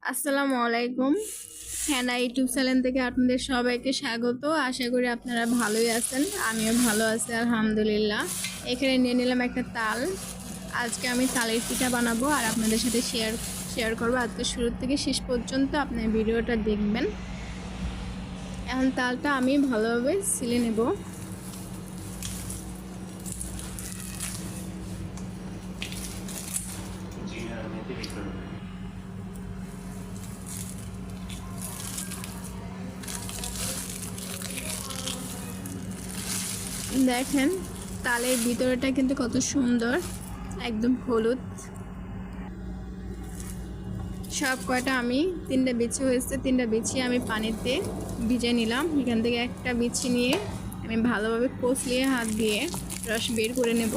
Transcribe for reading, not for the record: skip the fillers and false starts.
আসসালামু আলাইকুম। হ্যানা YouTube channel থেকে আপনাদের সবাইকে স্বাগত। আশা করি আপনারা ভালোই আছেন, আমিও ভালো আছি আলহামদুলিল্লাহ। এখানে নিয়ে নিলাম একটা তাল। আজকে আমি তালের পিঠা বানাবো আর আপনাদের সাথে শেয়ার করবো। আজকে শুরু থেকে শেষ পর্যন্ত আপনার ভিডিওটা দেখবেন। এখন তালটা আমি ভালোভাবে ছিলে নেব। দেখেন তালের ভিতরটা কিন্তু কত সুন্দর, একদম হলুদ। সব কয়টা আমি তিনটা বিচি হয়েছে, তিনটা বিচি আমি পানিতে ভিজে নিলাম। এখান থেকে একটা বিচি নিয়ে আমি ভালোভাবে কচলিয়ে হাত দিয়ে রস বের করে নেব।